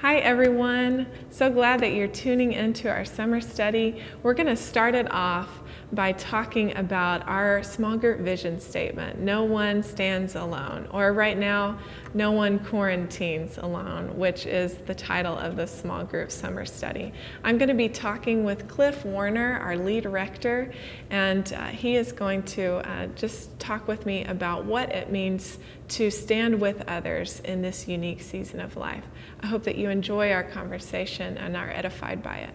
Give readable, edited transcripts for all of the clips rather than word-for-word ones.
Hi everyone, so glad that you're tuning into our summer study. We're going to start it off by talking about our small group vision statement, no one stands alone, or right now, no one quarantines alone, which is the title of the small group summer study. I'm going to be talking with Cliff Warner, our lead rector, and he is going to just talk with me about what it means to stand with others in this unique season of life. I hope that you enjoy our conversation and are edified by it.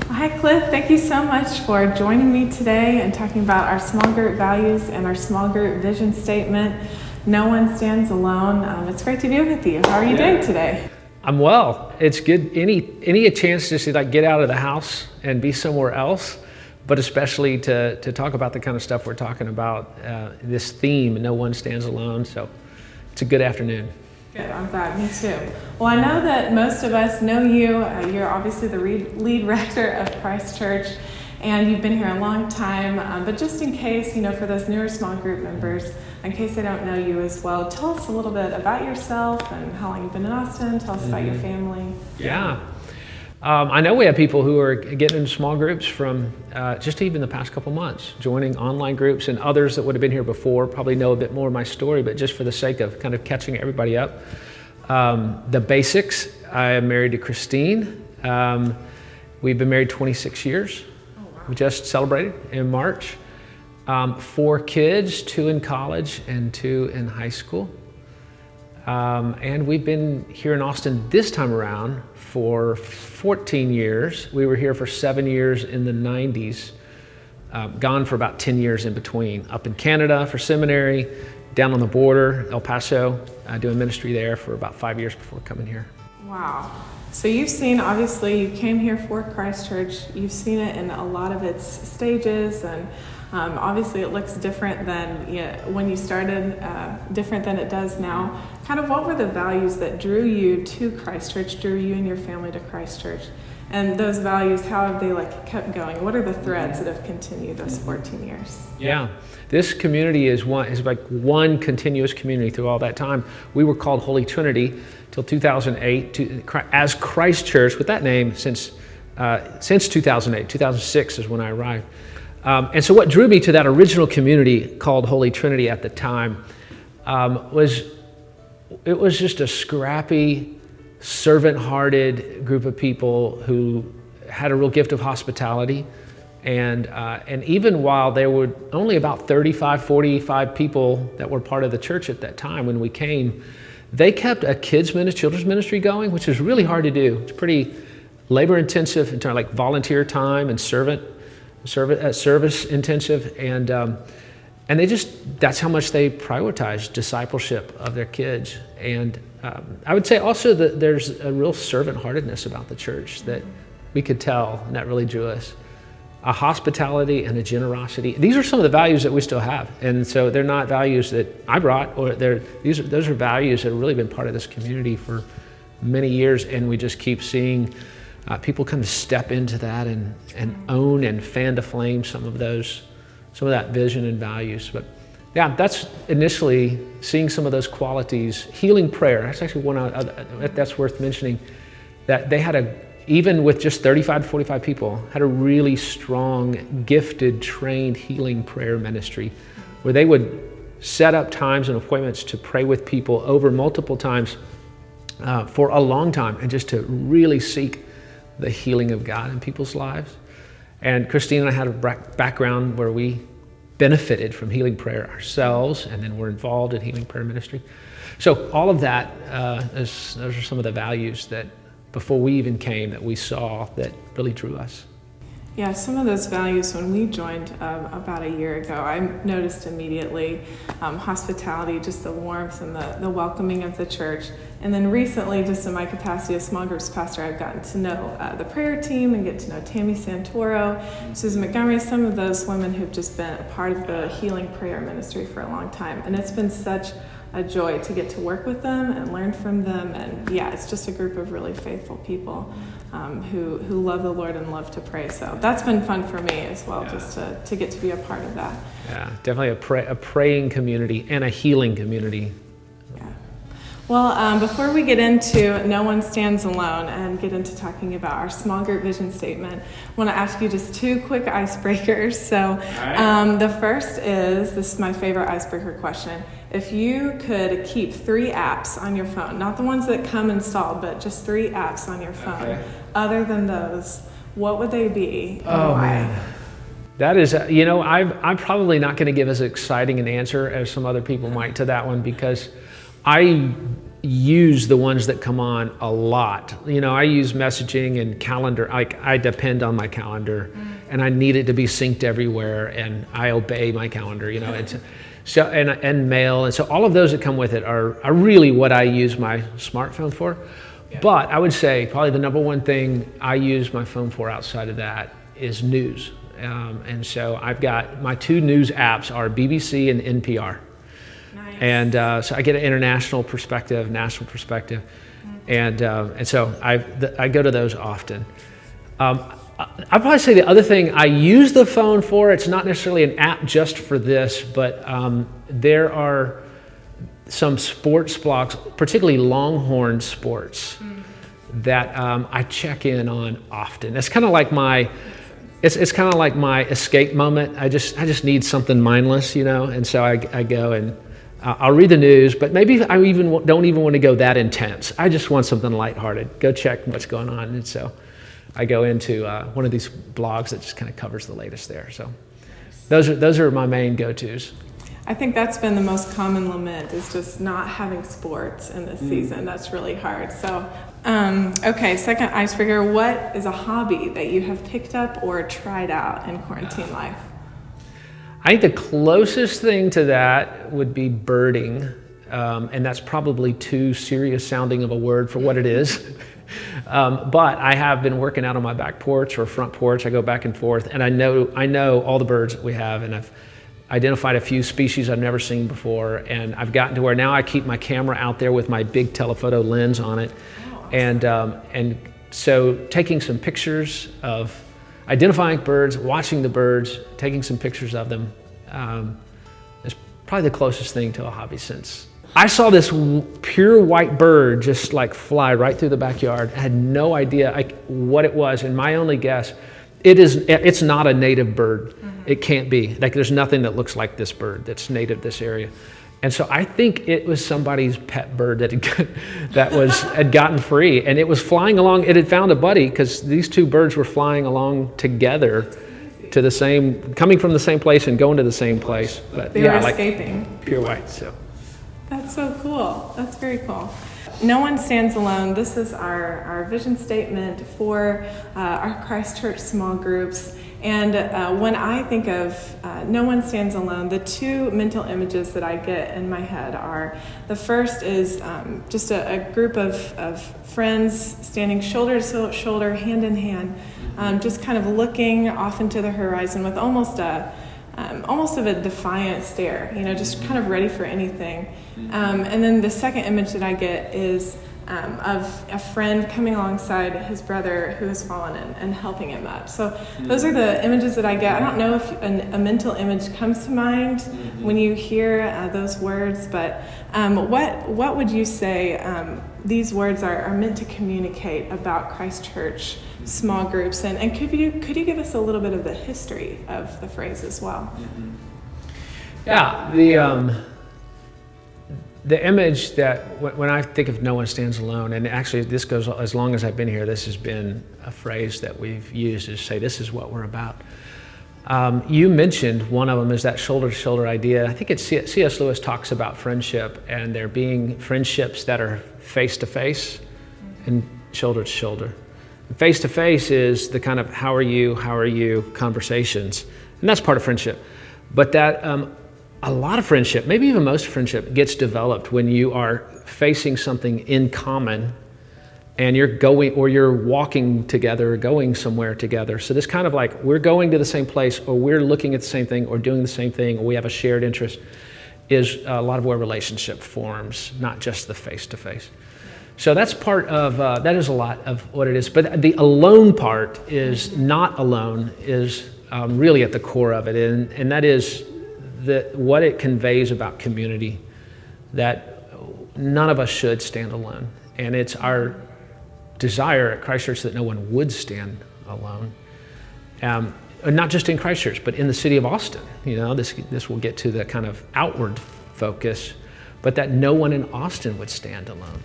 Hi Cliff, thank you so much for joining me today and talking about our small group values and our small group vision statement. No one stands alone. It's great to be with you. How are you doing today? I'm well. It's good. Any a chance just to get out of the house and be somewhere else, but especially to talk about the kind of stuff we're talking about, this theme, no one stands alone. So it's a good afternoon. Good, I'm glad, me too. Well, I know that most of us know you. You're obviously the lead rector of Christ Church, and you've been here a long time. But just in case, for those newer small group members, in case they don't know you as well, tell us a little bit about yourself and how long you've been in Austin. Tell us about your family. Yeah. I know we have people who are getting into small groups from just even the past couple months, joining online groups, and others that would have been here before probably know a bit more of my story, but just for the sake of kind of catching everybody up. The basics, I am married to Christine. We've been married 26 years. Oh, wow. We just celebrated in March. 4 kids, 2 in college and 2 in high school. And we've been here in Austin this time around for 14 years. We were here for 7 years in the 90s, gone for about 10 years in between. Up in Canada for seminary, down on the border, El Paso, doing ministry there for about 5 years before coming here. Wow. So you've seen, obviously, you came here for Christ Church. You've seen it in a lot of its stages, and obviously it looks different than when you started, different than it does now. Kind of what were the values that drew you to Christ Church, drew you and your family to Christ Church? And those values, how have they kept going? What are the threads that have continued those 14 years? Yeah, this community is one continuous community through all that time. We were called Holy Trinity till 2008 as Christ Church with that name since 2008. 2006 is when I arrived. And so what drew me to that original community called Holy Trinity at the time was just a scrappy, servant-hearted group of people who had a real gift of hospitality. And even while there were only about 35, 45 people that were part of the church at that time when we came, they kept a children's ministry going, which is really hard to do. It's pretty labor-intensive in terms of volunteer time and service intensive, and that's how much they prioritize discipleship of their kids. And I would say also that there's a real servant-heartedness about the church that we could tell, and that really drew us. A hospitality and a generosity. These are some of the values that we still have, and so they're not values that I brought, or those are values that have really been part of this community for many years, and we just keep seeing people kind of step into that and own and fan to flame some of that vision and values. But yeah, that's initially seeing some of those qualities. Healing prayer, that's actually one that's worth mentioning, that they had even with just 35 to 45 people, had a really strong, gifted, trained healing prayer ministry where they would set up times and appointments to pray with people over multiple times for a long time, and just to really seek the healing of God in people's lives. And Christine and I had a background where we benefited from healing prayer ourselves, and then we're involved in healing prayer ministry. So all of that, those are some of the values that before we even came that we saw that really drew us. Yeah, some of those values when we joined about a year ago, I noticed immediately hospitality, just the warmth and the welcoming of the church, And then recently, just in my capacity as small groups pastor, I've gotten to know the prayer team and get to know Tammy Santoro, Susan Montgomery, some of those women who've just been a part of the healing prayer ministry for a long time. And it's been such a joy to get to work with them and learn from them. And yeah, it's just a group of really faithful people who love the Lord and love to pray. So that's been fun for me as well, just to get to be a part of that. Yeah, definitely a praying community and a healing community. Yeah. Well, before we get into No One Stands Alone and get into talking about our small group vision statement, I want to ask you just 2 quick icebreakers. So the first is, this is my favorite icebreaker question. If you could keep 3 apps on your phone, not the ones that come installed, but just 3 apps on your phone, other than those, what would they be? Oh, man. That is, I'm probably not going to give as exciting an answer as some other people might to that one, because I use the ones that come on a lot. I use messaging and calendar. I depend on my calendar, and I need it to be synced everywhere, and I obey my calendar. So and mail, and so all of those that come with it are really what I use my smartphone for. Yeah. But I would say probably the number one thing I use my phone for outside of that is news. And so I've got my 2 news apps are BBC and NPR. Nice. And so I get an international perspective, national perspective, and so I go to those often. I'd probably say the other thing I use the phone for, it's not necessarily an app just for this, but there are some sports blogs, particularly Longhorn sports, that I check in on often. It's kind of like it's kind of like my escape moment. I just need something mindless, and so I go and I'll read the news, but maybe I don't even want to go that intense. I just want something lighthearted. Go check what's going on, and so I go into one of these blogs that just kind of covers the latest there. So those are my main go-tos. I think that's been the most common lament, is just not having sports in this season. That's really hard. So, okay, second icebreaker. What is a hobby that you have picked up or tried out in quarantine life? I think the closest thing to that would be birding, and that's probably too serious sounding of a word for what it is. But I have been working out on my back porch or front porch. I go back and forth, and I know all the birds that we have, and I've identified a few species I've never seen before, and I've gotten to where now I keep my camera out there with my big telephoto lens on it. Oh, awesome. And so taking some pictures of identifying birds, watching the birds, taking some pictures of them is probably the closest thing to a hobby since. I saw this pure white bird just like fly right through the backyard. I had no idea what it was, and my only guess, it's not a native bird. It can't be. There's nothing that looks like this bird that's native to this area. And so I think it was somebody's pet bird that had gotten free, and it was flying along. It had found a buddy, because these 2 birds were flying along together to coming from the same place and going to the same place. But they were escaping. Pure white. So that's so cool. That's very cool. No One Stands Alone. This is our vision statement for our Christ Church small groups. And when I think of No One Stands Alone, the 2 mental images that I get in my head are, the first is just a group of friends standing shoulder to shoulder, hand in hand, just kind of looking off into the horizon with almost of a defiant stare, just kind of ready for anything. And then the second image that I get is of a friend coming alongside his brother who has fallen and helping him up. So those are the images that I get. I don't know if a mental image comes to mind when you hear those words, but what would you say these words are meant to communicate about Christ Church small groups? And could you give us a little bit of the history of the phrase as well? Yeah, the image that when I think of No One Stands Alone, and actually this goes as long as I've been here, this has been a phrase that we've used to say this is what we're about. You mentioned one of them is that shoulder-to-shoulder idea. I think it's C.S. Lewis talks about friendship, and there being friendships that are face-to-face and shoulder-to-shoulder. Face-to-face is the kind of how are you conversations, and that's part of friendship. But that a lot of friendship, maybe even most friendship, gets developed when you are facing something in common and you're going, or you're walking together or going somewhere together. So this kind of like, we're going to the same place, or we're looking at the same thing, or doing the same thing, or we have a shared interest, is a lot of where relationship forms, not just the face-to-face. So that's part of, that is a lot of what it is. But the alone part is not alone, is really at the core of it. And that is what it conveys about community, that none of us should stand alone. And it's our desire at Christ Church that no one would stand alone. Not just in Christ Church, but in the city of Austin. You know, this will get to the kind of outward focus, but that no one in Austin would stand alone.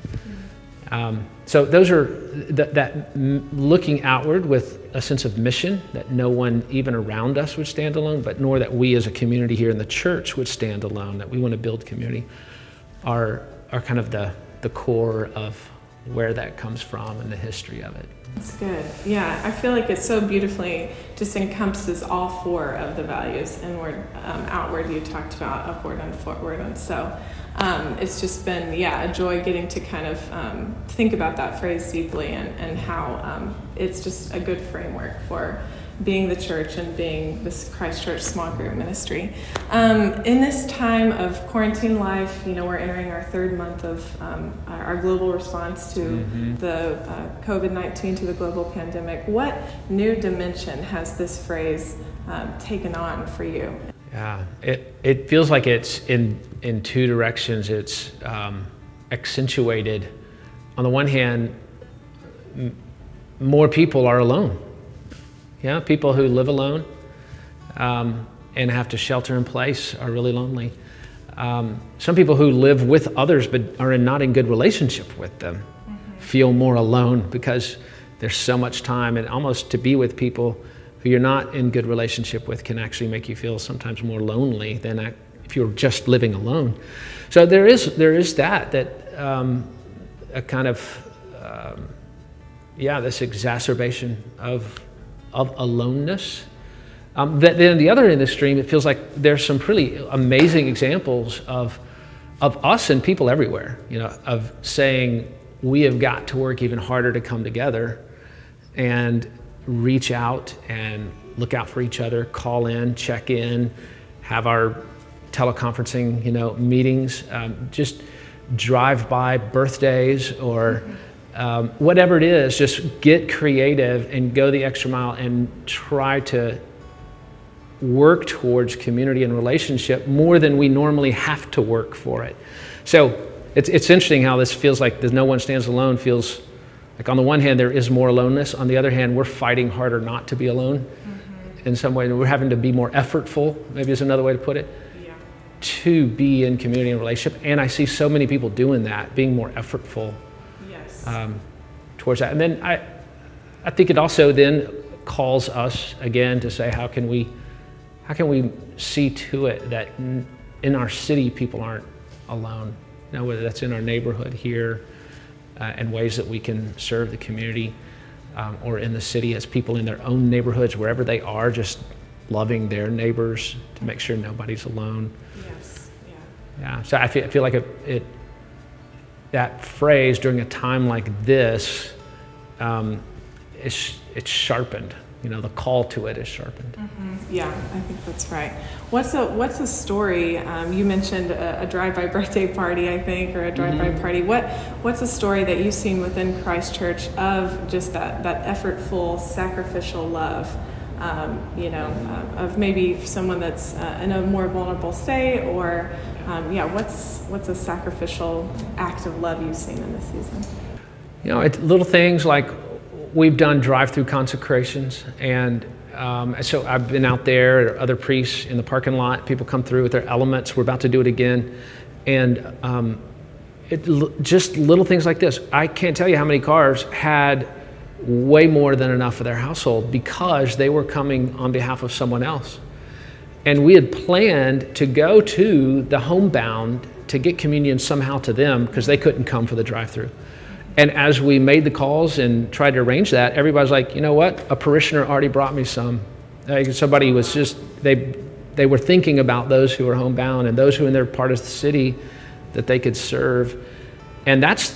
So those are that looking outward with a sense of mission, that no one even around us would stand alone, but nor that we as a community here in the church would stand alone, that we want to build community, are kind of the core of where that comes from and the history of it. That's good. Yeah, I feel like it so beautifully just encompasses all four of the values: inward, outward, you talked about, upward and forward. And so it's just been, a joy getting to kind of think about that phrase deeply, and how it's just a good framework for being the church and being this Christ Church small group ministry. In this time of quarantine life, we're entering our third month of our global response to the COVID-19, to the global pandemic. What new dimension has this phrase taken on for you? Yeah, it feels like it's in two directions. It's accentuated. On the one hand, more people are alone. Yeah, people who live alone and have to shelter in place are really lonely. Some people who live with others but are not in good relationship with them feel more alone, because there's so much time, and almost to be with people who you're not in good relationship with can actually make you feel sometimes more lonely than if you're just living alone. So there is that a kind of this exacerbation of aloneness. Then the other end of the stream, it feels like there's some pretty amazing examples of us and people everywhere, of saying we have got to work even harder to come together and reach out and look out for each other, call in, check in, have our teleconferencing, meetings, just drive by birthdays or whatever it is, just get creative and go the extra mile and try to work towards community and relationship more than we normally have to work for it. So it's interesting how this feels like the no one stands alone feels like, on the one hand, there is more aloneness. On the other hand, we're fighting harder not to be alone in some way. We're having to be more effortful, maybe is another way to put it, to be in community and relationship. And I see so many people doing that, being more effortful towards that. And then I think it also then calls us again to say, how can we see to it that in our city people aren't alone? Whether that's in our neighborhood here and ways that we can serve the community, or in the city as people in their own neighborhoods, wherever they are, just loving their neighbors to make sure nobody's alone. Yes. Yeah. So I feel like that phrase during a time like this, it's sharpened. The call to it is sharpened. Yeah, I think that's right. What's a story? You mentioned a drive-by birthday party, I think, or a drive-by party. What's a story that you've seen within Christ Church of just that effortful, sacrificial love? Of maybe someone that's in a more vulnerable state, or what's a sacrificial act of love you've seen in this season? Little things like we've done drive-through consecrations, and so I've been out there, other priests in the parking lot, people come through with their elements. We're about to do it again. And just little things like this. I can't tell you how many cars had way more than enough for their household because they were coming on behalf of someone else. And we had planned to go to the homebound to get communion somehow to them because they couldn't come for the drive-through. And as we made the calls and tried to arrange that, everybody's like, you know what? A parishioner already brought me some. Somebody was just, they they were thinking about those who were homebound and those who in their part of the city that they could serve. And that's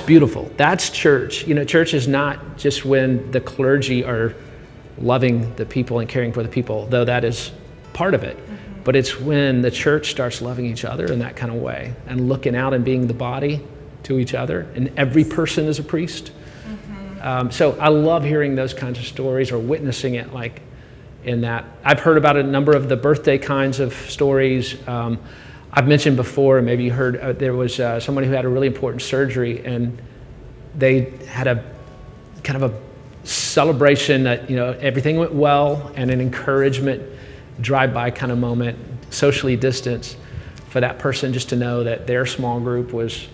beautiful. That's church. Church is not just when the clergy are loving the people and caring for the people, though that is part of it. But it's when the church starts loving each other in that kind of way and looking out and being the body to each other, and every person is a priest. So I love hearing those kinds of stories or witnessing it like in that. I've heard about a number of the birthday kinds of stories. I've mentioned before, and maybe you heard, there was someone who had a really important surgery, and they had a kind of a celebration that everything went well, and an encouragement drive-by kind of moment, socially distanced, for that person just to know that their small group was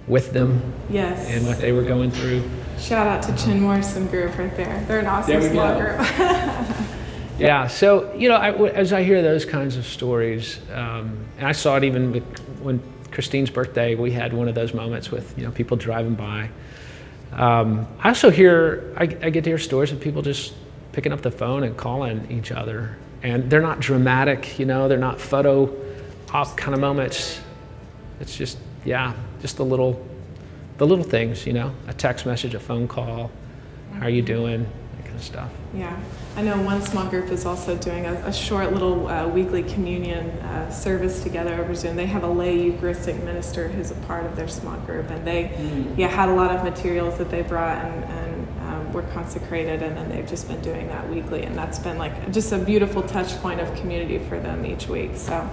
with them. Yes. And what they were going through. Shout out to Chin Morrison group right there. They're an awesome small group. Yeah, so, as I hear those kinds of stories, and I saw it even when Christine's birthday, we had one of those moments with, people driving by. I also I get to hear stories of people just picking up the phone and calling each other. And they're not dramatic, they're not photo op kind of moments. It's just the little things, a text message, a phone call, how are you doing, that kind of stuff. Yeah, I know one small group is also doing a short little weekly communion service together over Zoom. They have a lay Eucharistic minister who's a part of their small group, and they had a lot of materials that they brought and were consecrated, and then they've just been doing that weekly, and that's been like just a beautiful touch point of community for them each week. So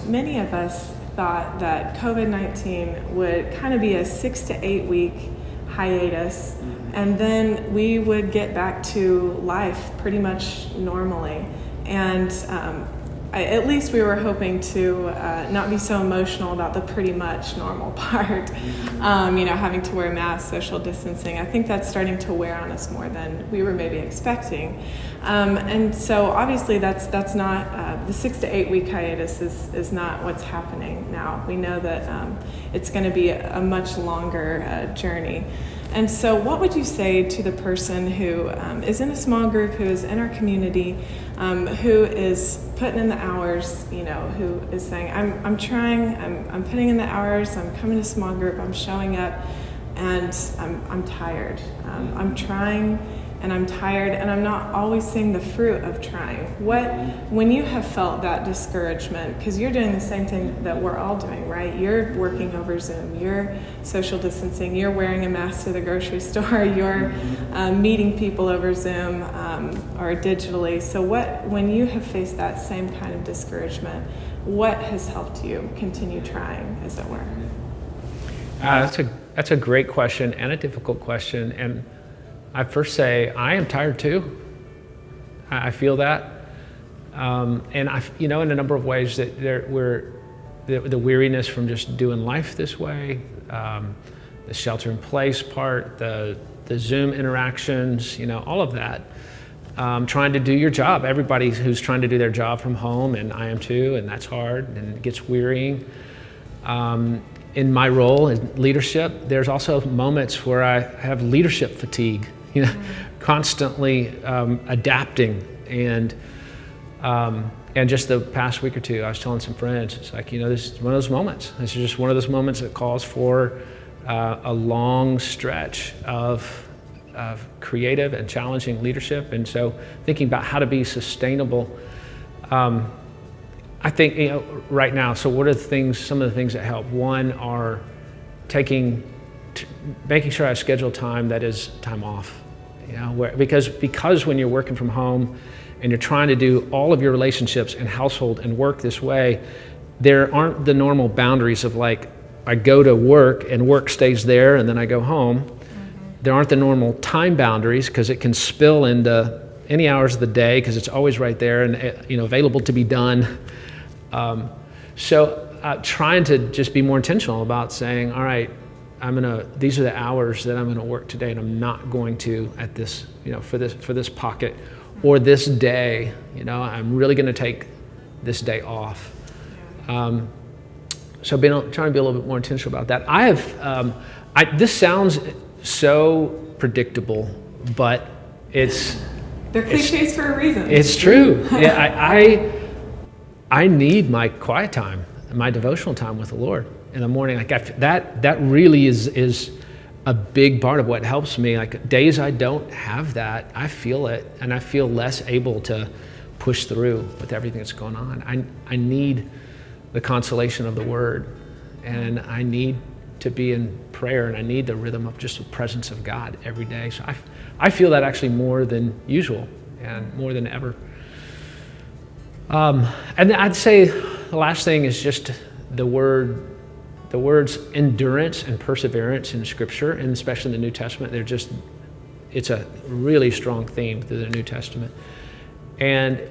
many of us thought that COVID-19 would kind of be a 6 to 8 week hiatus, and then we would get back to life pretty much normally. And at least we were hoping to not be so emotional about the pretty much normal part, having to wear masks, social distancing. I think that's starting to wear on us more than we were maybe expecting. And so obviously that's not, the 6 to 8 week hiatus is not what's happening now. We know that it's going to be a much longer journey. And so what would you say to the person who is in a small group, who is in our community, who is putting in the hours, who is saying, I'm trying, I'm putting in the hours, I'm coming to small group, I'm showing up, and I'm tired. I'm trying, and I'm tired, and I'm not always seeing the fruit of trying. When you have felt that discouragement, because you're doing the same thing that we're all doing, right? You're working over Zoom, you're social distancing, you're wearing a mask to the grocery store, you're meeting people over Zoom or digitally. So when you have faced that same kind of discouragement, what has helped you continue trying, as it were? That's a great question and a difficult question. And I first say, I am tired too. I feel that. And in a number of ways that the weariness from just doing life this way, the shelter in place part, the Zoom interactions, all of that. Trying to do your job. Everybody who's trying to do their job from home, and I am too, and that's hard and it gets wearying. In my role in leadership, there's also moments where I have leadership fatigue, constantly adapting. And just the past week or two, I was telling some friends, it's like, this is one of those moments. This is just one of those moments that calls for a long stretch of creative and challenging leadership. And so thinking about how to be sustainable, I think, right now, so what are some of the things that help? One are making sure I schedule time that is time off. Because when you're working from home and you're trying to do all of your relationships and household and work this way, there aren't the normal boundaries of like, I go to work and work stays there and then I go home. There aren't the normal time boundaries because it can spill into any hours of the day because it's always right there and available to be done. So trying to just be more intentional about saying, all right, these are the hours that I'm gonna work today, and I'm not going to at this, for this pocket or this day, I'm really gonna take this day off. So trying to be a little bit more intentional about that. This sounds so predictable, but they're cliches for a reason. It's true. Yeah, I need my quiet time, my devotional time with the Lord in the morning. Like that really is a big part of what helps me. Like days I don't have that, I feel it, and I feel less able to push through with everything that's going on. I need the consolation of the Word, and I need to be in prayer, and I need the rhythm of just the presence of God every day. So I feel that actually more than usual and more than ever. And I'd say the last thing is just the words endurance and perseverance in Scripture, and especially in the New Testament. It's a really strong theme through the New Testament. And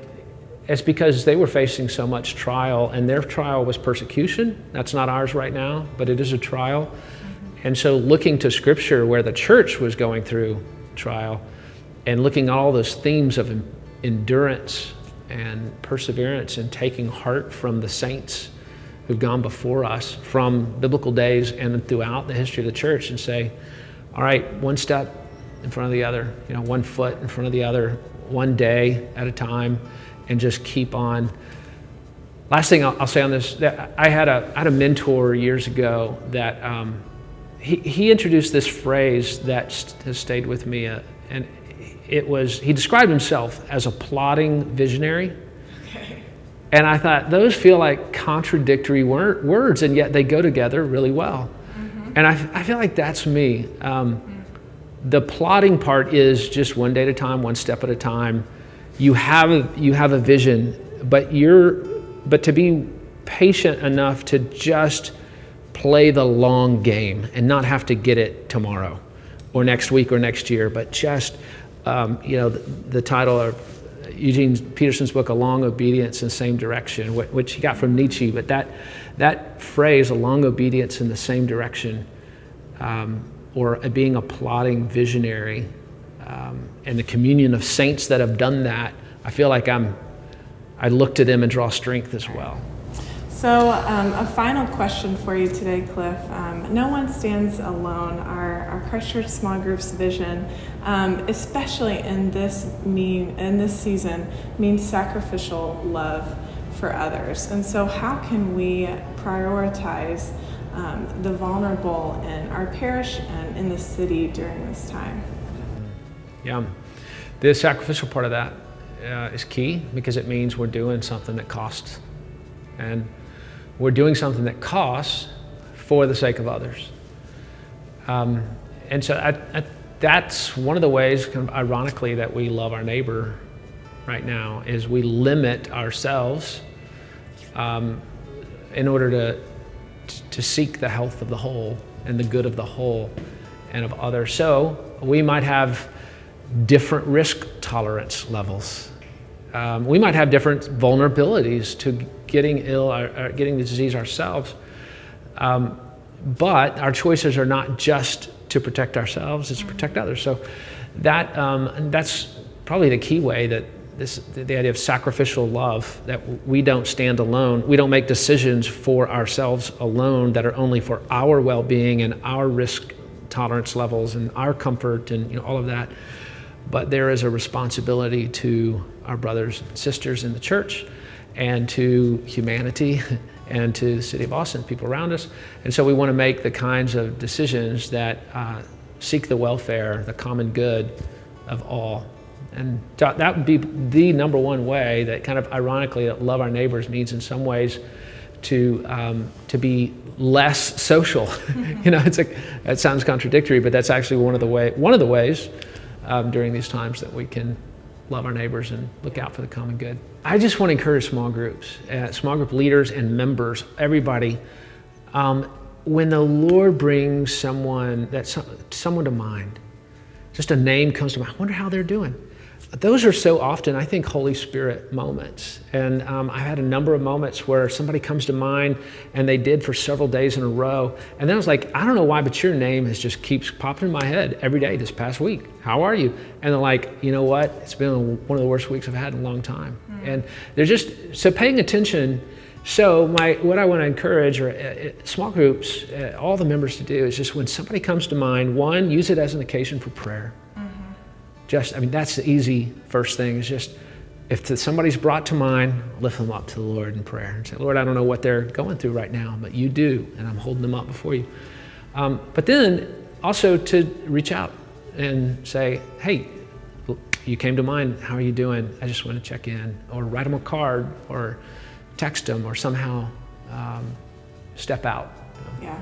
it's because they were facing so much trial, and their trial was persecution. That's not ours right now, but it is a trial. And so looking to Scripture where the church was going through trial, and looking at all those themes of endurance and perseverance and taking heart from the saints who've gone before us from biblical days and throughout the history of the church, and say, all right, one step in front of the other, one foot in front of the other, one day at a time, and just keep on. Last thing I'll say on this, that I had a mentor years ago that he introduced this phrase that has stayed with me, and he described himself as a plodding visionary. Okay. And I thought, those feel like contradictory words, and yet they go together really well. Mm-hmm. And I feel like that's me. The plodding part is just one day at a time, one step at a time. You have a vision, but to be patient enough to just play the long game and not have to get it tomorrow or next week or next year, but just the title of Eugene Peterson's book, A Long Obedience in the Same Direction, which he got from Nietzsche, but that phrase, a long obedience in the same direction, or being a plodding visionary, and the communion of saints that have done that, I feel like I look to them and draw strength as well. So a final question for you today, Cliff. No one stands alone. Our Christ Church Small Groups vision, especially in this season, means sacrificial love for others. And so how can we prioritize the vulnerable in our parish and in the city during this time? Yeah, the sacrificial part of that is key, because it means we're doing something that costs. And we're doing something that costs for the sake of others. And so that's one of the ways, kind of ironically, that we love our neighbor right now, is we limit ourselves in order to seek the health of the whole and the good of the whole and of others. So we might have different risk tolerance levels. We might have different vulnerabilities to getting ill or getting the disease ourselves. But our choices are not just to protect ourselves, it's to protect others. So that's probably the key way that the idea of sacrificial love, that we don't stand alone. We don't make decisions for ourselves alone that are only for our well-being and our risk tolerance levels and our comfort and all of that. But there is a responsibility to our brothers and sisters in the church and to humanity and to the city of Austin, people around us. And so we want to make the kinds of decisions that seek the welfare, the common good of all. And that would be the number one way that, kind of ironically, that love our neighbors means in some ways to be less social. It's that sounds contradictory, but that's actually one of the ways during these times that we can love our neighbors and look out for the common good. I just want to encourage small groups, small group leaders and members, everybody. When the Lord brings someone to mind, just a name comes to mind, I wonder how they're doing. Those are so often, I think, Holy Spirit moments. And I've had a number of moments where somebody comes to mind, and they did for several days in a row. And then I was like, I don't know why, but your name just keeps popping in my head every day this past week. How are you? And they're like, you know what? It's been one of the worst weeks I've had in a long time. Mm-hmm. And they're so paying attention. So what I want to encourage small groups, all the members to do is just when somebody comes to mind, one, use it as an occasion for prayer. That's the easy first thing, is just if somebody's brought to mind, lift them up to the Lord in prayer and say, Lord, I don't know what they're going through right now, but you do, and I'm holding them up before you. But then also to reach out and say, hey, you came to mind, how are you doing? I just want to check in, or write them a card, or text them, or somehow step out. Yeah.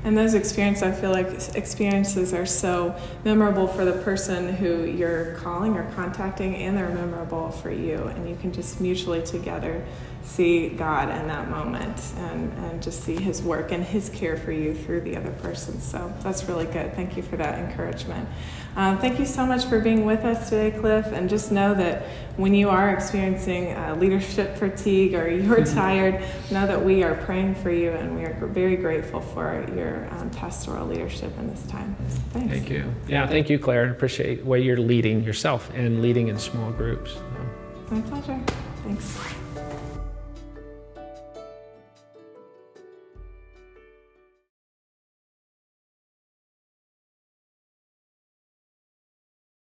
And those experiences, I feel like experiences are so memorable for the person who you're calling or contacting, and they're memorable for you. And you can just mutually together see God in that moment and just see his work and his care for you through the other person. So that's really good. Thank you for that encouragement. Thank you so much for being with us today, Cliff. And just know that when you are experiencing leadership fatigue or you're tired, know that we are praying for you, and we are very grateful for your pastoral leadership in this time. So thanks. Thank you. Yeah, thank you, Claire. I appreciate the way you're leading yourself and leading in small groups. My pleasure. Thanks.